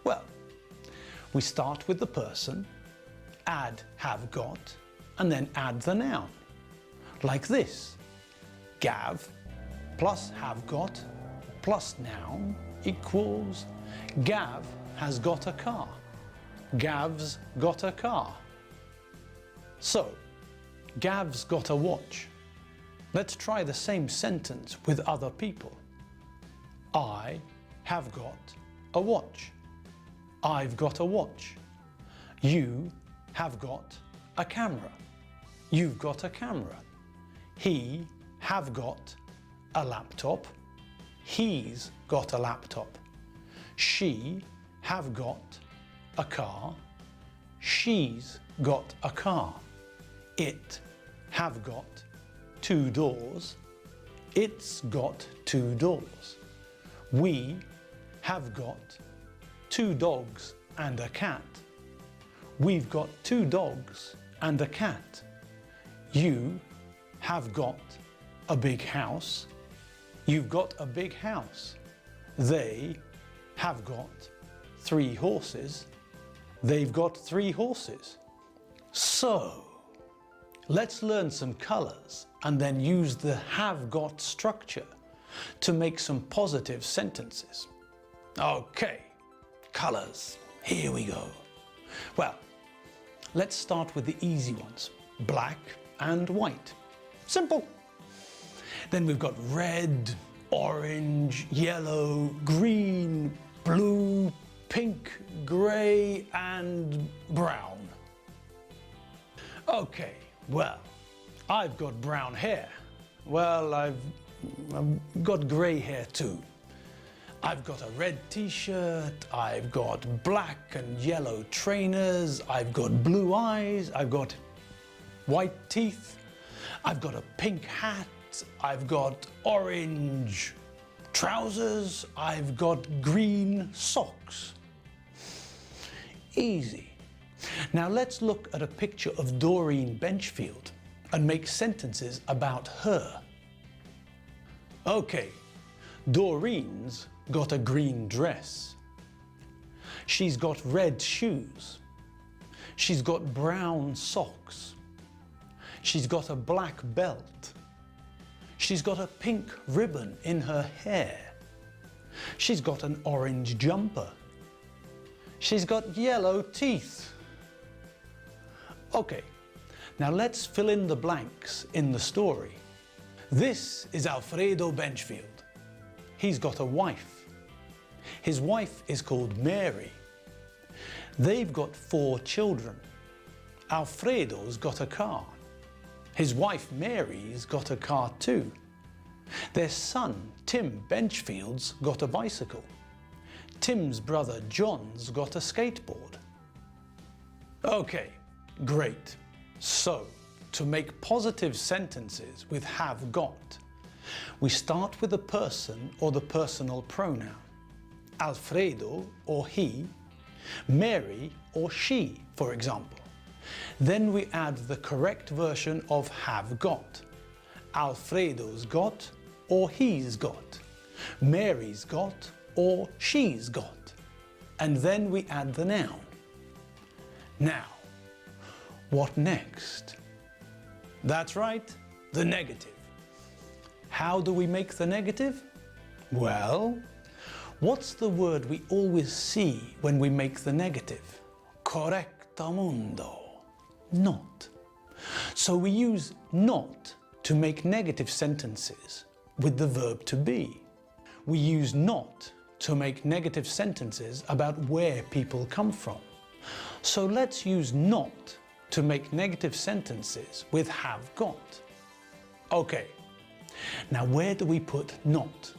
Well, we start with the person, add have got, and then add the noun. Like this. Gav plus have got plus noun equals Gav has got a car. Gav's got a car. So, Gav's got a watch. Let's try the same sentence with other people. I have got a watch. I've got a watch. You have got a camera. You've got a camera. He have got a laptop. He's got a laptop. She have got a car. She's got a car. It have got two doors. It's got two doors. We have got two dogs and a cat. We've got two dogs and a cat. You have got a big house. You've got a big house. They have got 3 horses. They've got 3 horses. So, let's learn some colours and then use the have got structure to make some positive sentences. Okay, colours, here we go. Well, let's start with the easy ones, black and white. Simple. Then we've got red, orange, yellow, green, blue, pink, grey and brown. Okay, well, I've got brown hair. Well, I've got grey hair too. I've got a red t-shirt, I've got black and yellow trainers, I've got blue eyes, I've got white teeth, I've got a pink hat, I've got orange trousers, I've got green socks. Easy. Now let's look at a picture of Doreen Benchfield and make sentences about her. Okay, Doreen's got a green dress. She's got red shoes. She's got brown socks. She's got a black belt. She's got a pink ribbon in her hair. She's got an orange jumper. She's got yellow teeth. Okay, now let's fill in the blanks in the story. This is Alfredo Benchfield. He's got a wife. His wife is called Mary. They've got 4 children. Alfredo's got a car. His wife Mary's got a car too. Their son Tim Benchfield's got a bicycle. Tim's brother John's got a skateboard. Okay, great. So, to make positive sentences with have got, we start with the person or the personal pronoun. Alfredo or he, Mary or she, for example. Then we add the correct version of have got. Alfredo's got or he's got. Mary's got or she's got. And then we add the noun. Now, what next? That's right, the negative. How do we make the negative? Well, what's the word we always see when we make the negative? Correctamundo. Not. So we use not to make negative sentences with the verb to be. We use not to make negative sentences about where people come from. So let's use not to make negative sentences with have got. Okay, now where do we put not?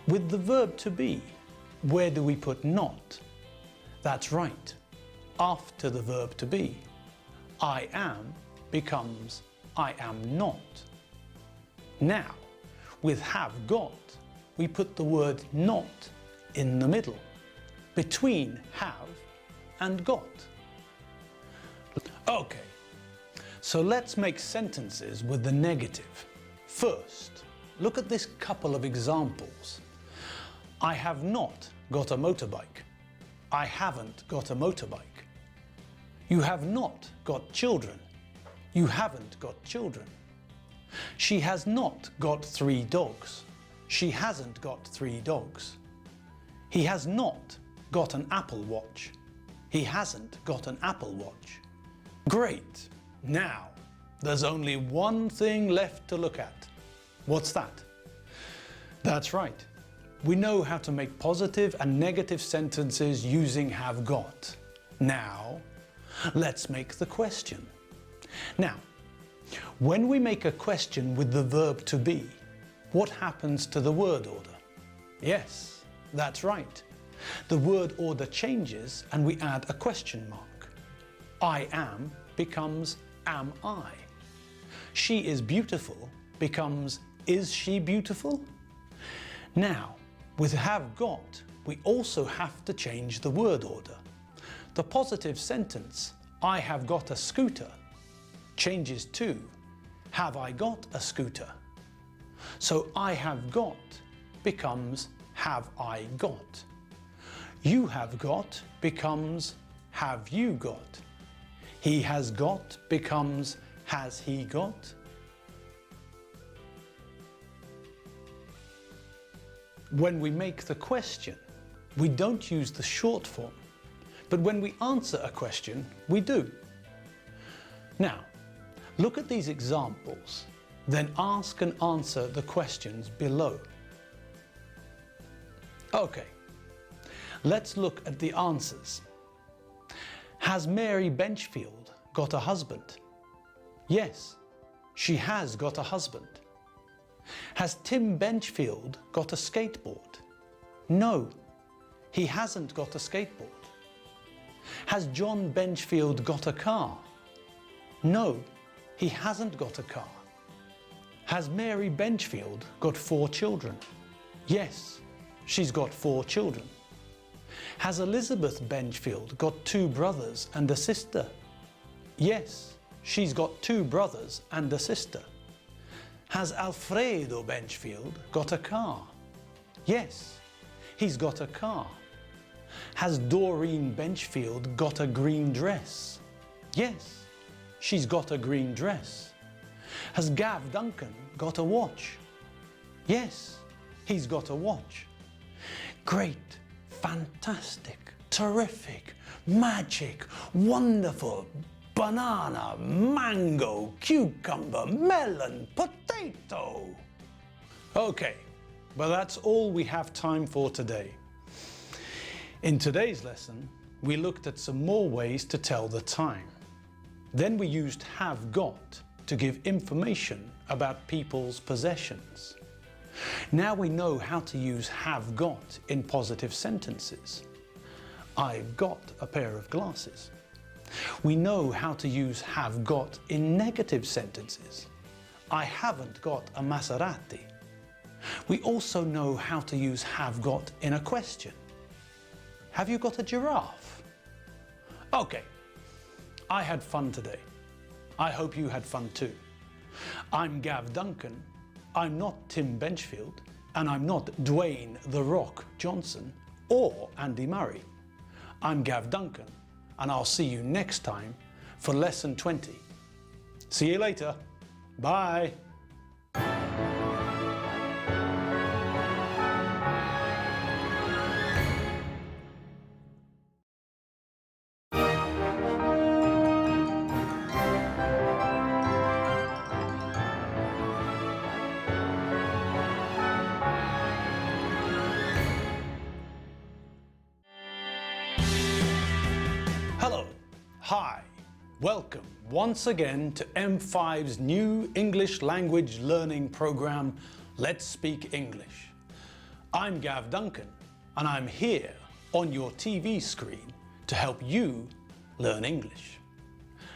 With the verb to be, where do we put not? That's right, after the verb to be. I am becomes I am not. Now, with have got, we put the word not in the middle, between have and got. Okay, so let's make sentences with the negative. First, look at this couple of examples. I have not got a motorbike. I haven't got a motorbike. You have not got children. You haven't got children. She has not got 3 dogs. She hasn't got 3 dogs. He has not got an Apple Watch. He hasn't got an Apple Watch. Great! Now, there's only one thing left to look at. What's that? That's right. We know how to make positive and negative sentences using have got. Now, let's make the question. Now, when we make a question with the verb to be, what happens to the word order? Yes, that's right. The word order changes and we add a question mark. I am becomes am I. She is beautiful becomes is she beautiful? Now, with have got, we also have to change the word order. The positive sentence, I have got a scooter, changes to, have I got a scooter? So I have got becomes have I got. You have got becomes have you got. He has got becomes has he got. When we make the question, we don't use the short form, but when we answer a question, we do. Now, look at these examples, then ask and answer the questions below. Okay, let's look at the answers. Has Mary Benchfield got a husband? Yes, she has got a husband. Has Tim Benchfield got a skateboard? No, he hasn't got a skateboard. Has John Benchfield got a car? No, he hasn't got a car. Has Mary Benchfield got 4 children? Yes, she's got 4 children. Has Elizabeth Benchfield got 2 brothers and a sister? Yes, she's got 2 brothers and a sister. Has Alfredo Benchfield got a car? Yes, he's got a car. Has Doreen Benchfield got a green dress? Yes, she's got a green dress. Has Gav Duncan got a watch? Yes, he's got a watch. Great, fantastic, terrific, magic, wonderful, banana, mango, cucumber, melon, potato. Okay, but that's all we have time for today. In today's lesson, we looked at some more ways to tell the time. Then we used have got to give information about people's possessions. Now we know how to use have got in positive sentences. I've got a pair of glasses. We know how to use have got in negative sentences. I haven't got a Maserati. We also know how to use have got in a question. Have you got a giraffe? Okay, I had fun today. I hope you had fun too. I'm Gav Duncan. I'm not Tim Benchfield, and I'm not Dwayne "The Rock" Johnson or Andy Murray. I'm Gav Duncan, and I'll see you next time for lesson 20. See you later. Bye. Hello, hi, welcome once again to M5's new English language learning program, Let's Speak English. I'm Gav Duncan, and I'm here on your TV screen to help you learn English.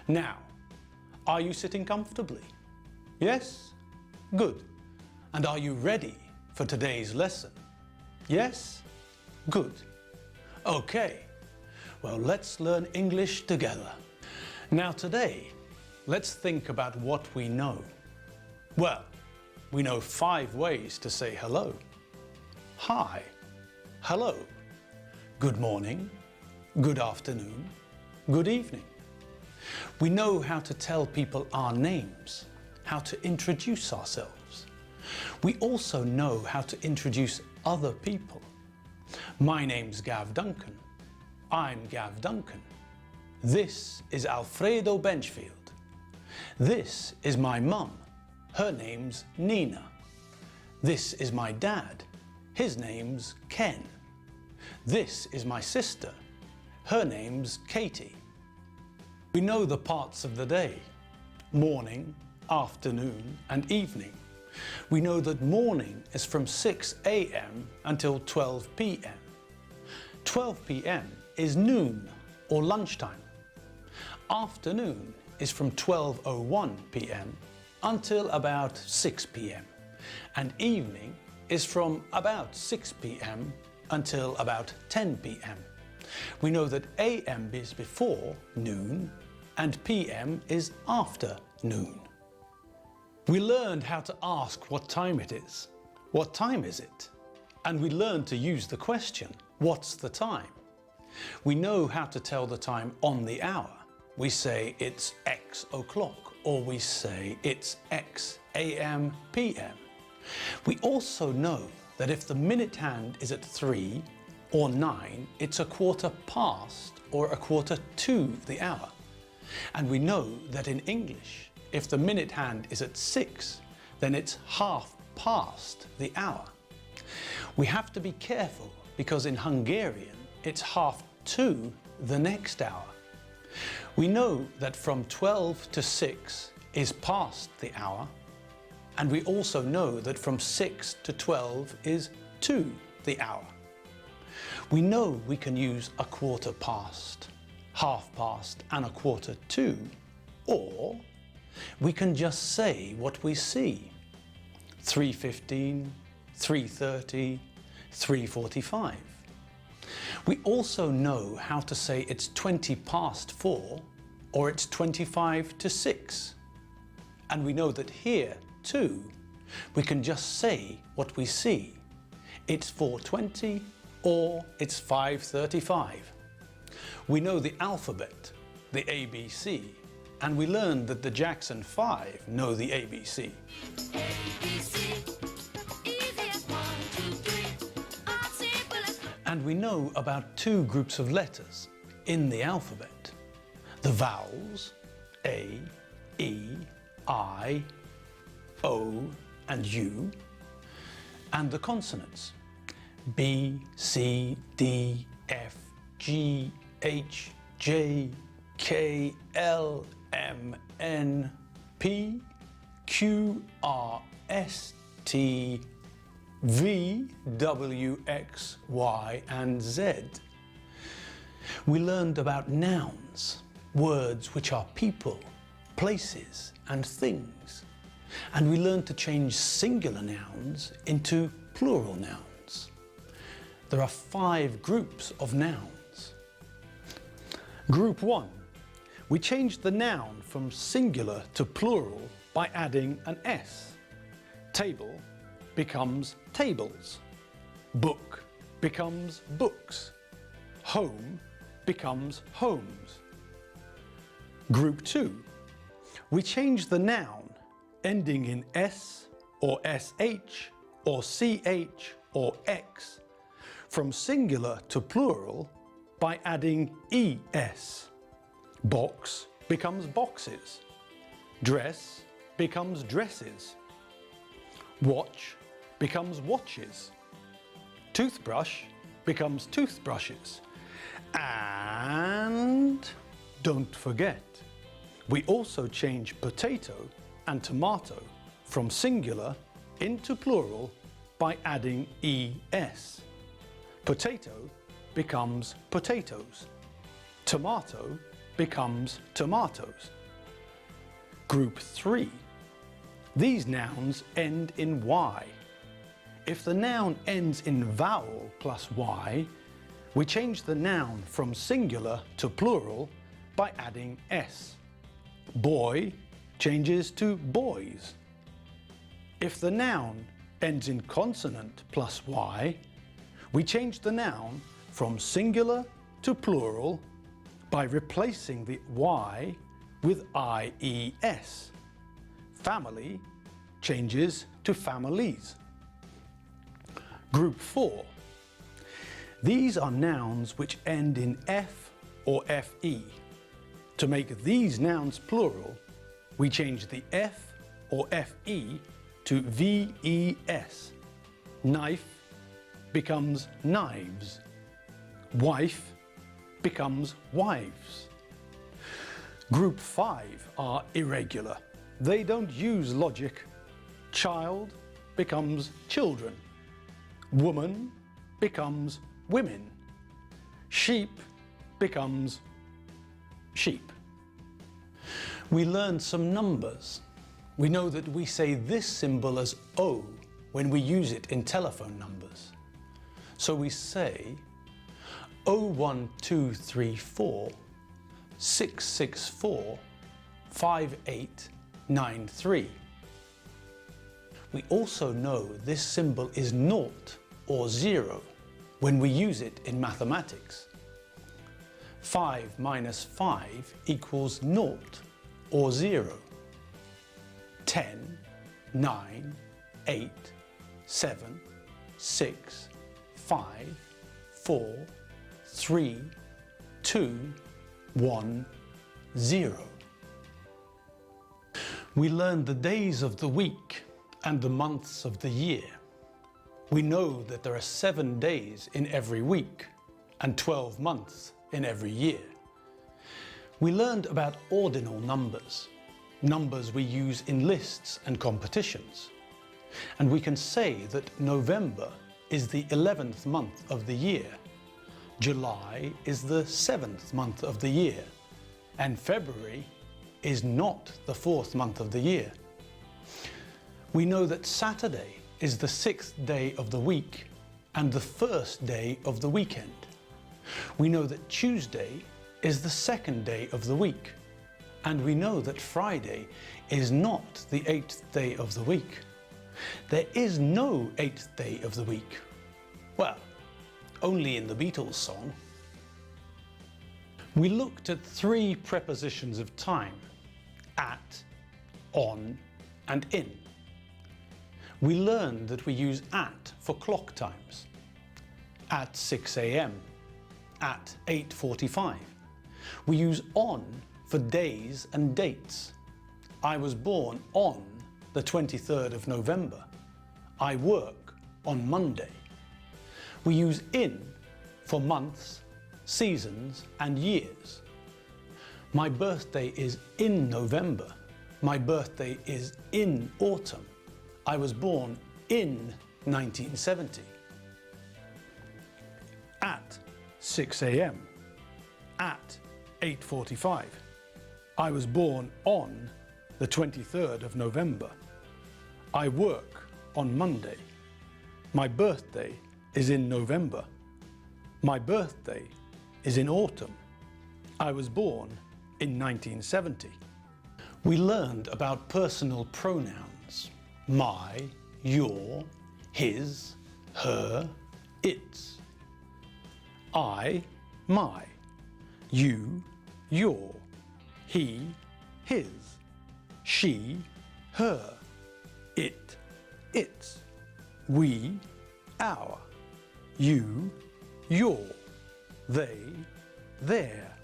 Now, are you sitting comfortably? Yes? Good. And are you ready for today's lesson? Yes? Good. Okay. Well, let's learn English together. Now today, let's think about what we know. Well, we know 5 ways to say hello. Hi, hello, good morning, good afternoon, good evening. We know how to tell people our names, how to introduce ourselves. We also know how to introduce other people. My name's Gav Duncan. I'm Gav Duncan. This is Alfredo Benchfield. This is my mum. Her name's Nina. This is my dad. His name's Ken. This is my sister. Her name's Katie. We know the parts of the day: morning, afternoon, and evening. We know that morning is from 6 a.m. until 12 p.m. 12 p.m. is noon or lunchtime. Afternoon is from 12:01 p.m. until about 6 p.m. and evening is from about 6 p.m. until about 10 p.m. We know that a.m. is before noon and p.m. is after noon. We learned how to ask what time it is. What time is it? And we learned to use the question, what's the time? We know how to tell the time on the hour. We say it's X o'clock, or we say it's X a.m. p.m. We also know that if the minute hand is at 3 or 9, it's a quarter past or a quarter to the hour. And we know that in English, if the minute hand is at 6, then it's half past the hour. We have to be careful because in Hungarian, it's half to the next hour. We know that from 12 to 6 is past the hour, and we also know that from 6 to 12 is to the hour. We know we can use a quarter past, half past and a quarter to, or we can just say what we see. 3:15, 3:30, 3:45. We also know how to say it's 20 past 4 or it's 25 to 6. And we know that here, too, we can just say what we see. It's 4:20 or it's 5:35. We know the alphabet, the ABC, and we learned that the Jackson 5 know the ABC. And we know about two groups of letters in the alphabet. The vowels, A, E, I, O and U, and the consonants, B, C, D, F, G, H, J, K, L, M, N, P, Q, R, S, T, V, W, X, Y and Z. We learned about nouns, words which are people, places and things. And we learned to change singular nouns into plural nouns. There are 5 groups of nouns. Group 1. We changed the noun from singular to plural by adding an S. Table becomes tables. Book becomes books. Home becomes homes. Group 2. We changed the noun ending in S or SH or CH or X from singular to plural by adding ES. Box becomes boxes. Dress becomes dresses. Watch becomes watches. Toothbrush becomes toothbrushes. And don't forget, we also change potato and tomato from singular into plural by adding ES. Potato becomes potatoes. Tomato becomes tomatoes. Group 3. These nouns end in Y. If the noun ends in vowel plus Y, we change the noun from singular to plural by adding S. Boy changes to boys. If the noun ends in consonant plus Y, we change the noun from singular to plural by replacing the Y with IES. Family changes to families. Group 4. These are nouns which end in F or FE. To make these nouns plural, we change the F or FE to VES. Knife becomes knives. Wife becomes wives. Group 5 are irregular. They don't use logic. Child becomes children. Woman becomes women. Sheep becomes sheep. We learned some numbers. We know that we say this symbol as O when we use it in telephone numbers. So we say 01234 664 5893. We also know this symbol is naught or 0 when we use it in mathematics. 5 minus 5 equals naught or 0. 10, 9, 8, 7, 6, 5, 4, 3, 2, 1, 0. We learned the days of the week and the months of the year. We know that there are 7 days in every week and 12 months in every year. We learned about ordinal numbers, numbers we use in lists and competitions. And we can say that November is the 11th month of the year July is the 7th month of the year, and February is not the 4th month of the year. We know that Saturday is the 6th day of the week and the first day of the weekend. We know that Tuesday is the 2nd day of the week, and we know that Friday is not the 8th day of the week. There is no 8th day of the week. Well, only in the Beatles song. We looked at 3 prepositions of time: at, on, and in. We learned that we use at for clock times. At 6 a.m, at 8:45. We use on for days and dates. I was born on the 23rd of November. I work on Monday. We use in for months, seasons, and years. My birthday is in November. My birthday is in autumn. I was born in 1970. At 6 a.m. At 8:45. I was born on the 23rd of November. I work on Monday. My birthday is in November. My birthday is in autumn. I was born in 1970. We learned about personal pronouns: my, your, his, her, its. I, my. You, your. He, his. She, her. It, its. We, our. You, your. They, their.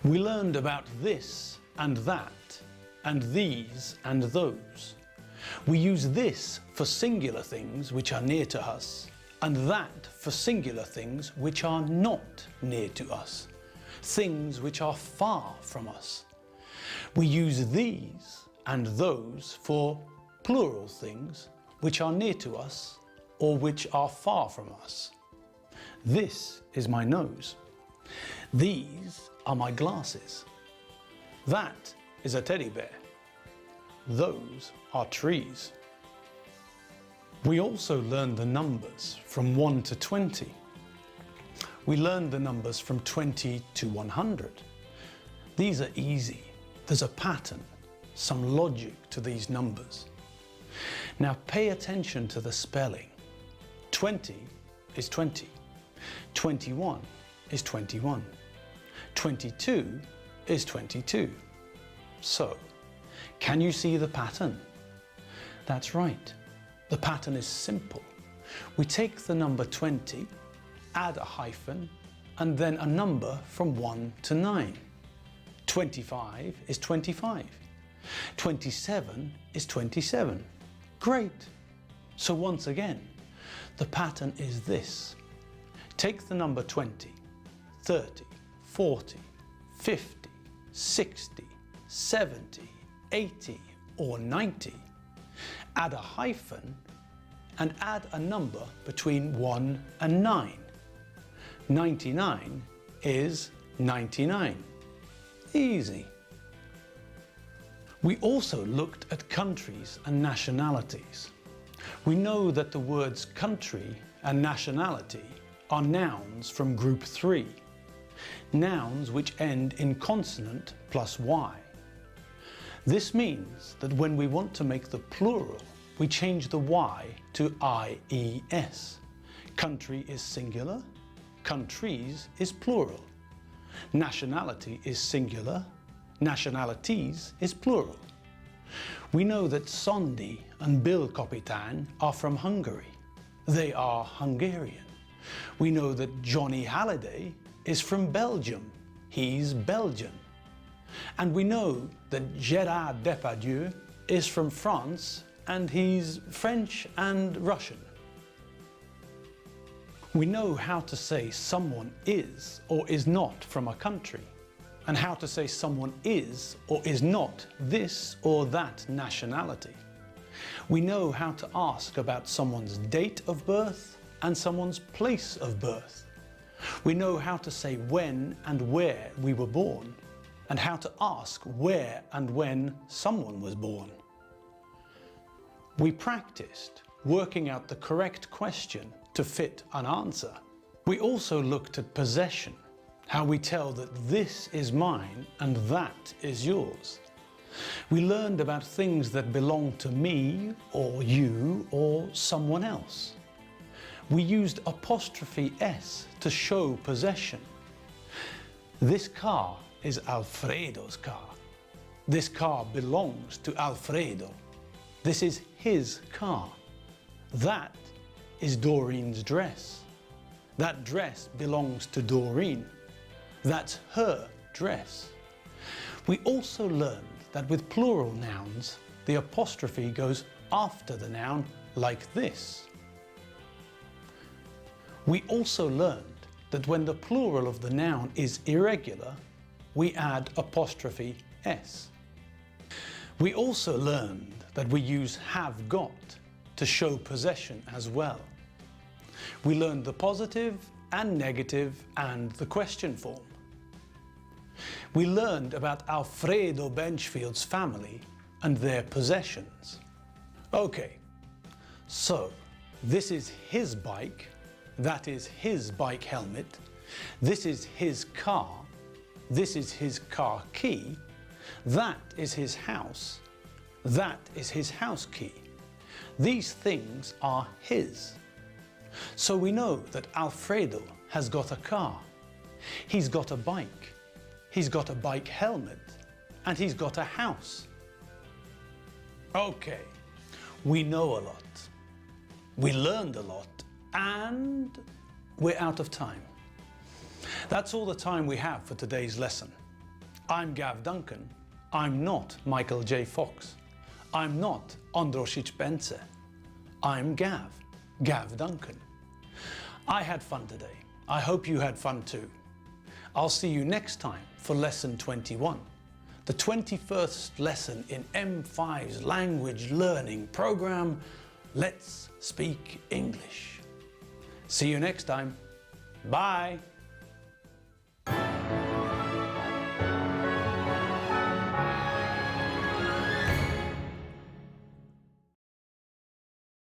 We learned about this and that, and these and those. We use this for singular things which are near to us, and that for singular things which are not near to us, things which are far from us. We use these and those for plural things which are near to us or which are far from us. This is my nose. These are my glasses. That is a teddy bear. Those are trees. We also learned the numbers from 1 to 20. We learned the numbers from 20 to 100. These are easy. There's a pattern, some logic to these numbers. Now pay attention to the spelling. 20 is 20. 21 is 21. 22 is 22. So, can you see the pattern? That's right. The pattern is simple. We take the number 20, add a hyphen, and then a number from 1 to 9. 25 is 25. 27 is 27. Great. So once again, the pattern is this. Take the number 20, 30, 40, 50, 60, 70, 80, or 90. Add a hyphen and add a number between 1 and 9. 99 is 99. Easy. We also looked at countries and nationalities. We know that the words country and nationality are nouns from group 3. Nouns which end in consonant plus y. This means that when we want to make the plural, we change the y to IES. Country is singular, countries is plural. Nationality is singular, nationalities is plural. We know that Sondi and Bill Kopitan are from Hungary. They are Hungarian. We know that Johnny Halliday is from Belgium. He's Belgian. And we know that Gérard Depardieu is from France and he's French and Russian. We know how to say someone is or is not from a country, and how to say someone is or is not this or that nationality. We know how to ask about someone's date of birth and someone's place of birth. We know how to say when and where we were born, and how to ask where and when someone was born. We practiced working out the correct question to fit an answer. We also looked at possession, how we tell that this is mine and that is yours. We learned about things that belong to me or you or someone else. We used apostrophe S to show possession. This car is Alfredo's car. This car belongs to Alfredo. This is his car. That is Doreen's dress. That dress belongs to Doreen. That's her dress. We also learned that with plural nouns, the apostrophe goes after the noun like this. We also learned that when the plural of the noun is irregular, we add apostrophe S. We also learned that we use have got to show possession as well. We learned the positive and negative and the question form. We learned about Alfredo Benchfield's family and their possessions. Okay, so this is his bike, that is his bike helmet, this is his car, this is his car key, that is his house, that is his house key. These things are his. So we know that Alfredo has got a car, he's got a bike, he's got a bike helmet, and he's got a house. Okay, we know a lot, we learned a lot, and we're out of time. That's all the time we have for today's lesson. I'm Gav Duncan. I'm not Michael J. Fox. I'm not Androsic Bence. I'm Gav Duncan. I had fun today. I hope you had fun too. I'll see you next time for lesson 21, the 21st lesson in M5's language learning program, Let's Speak English. See you next time. Bye.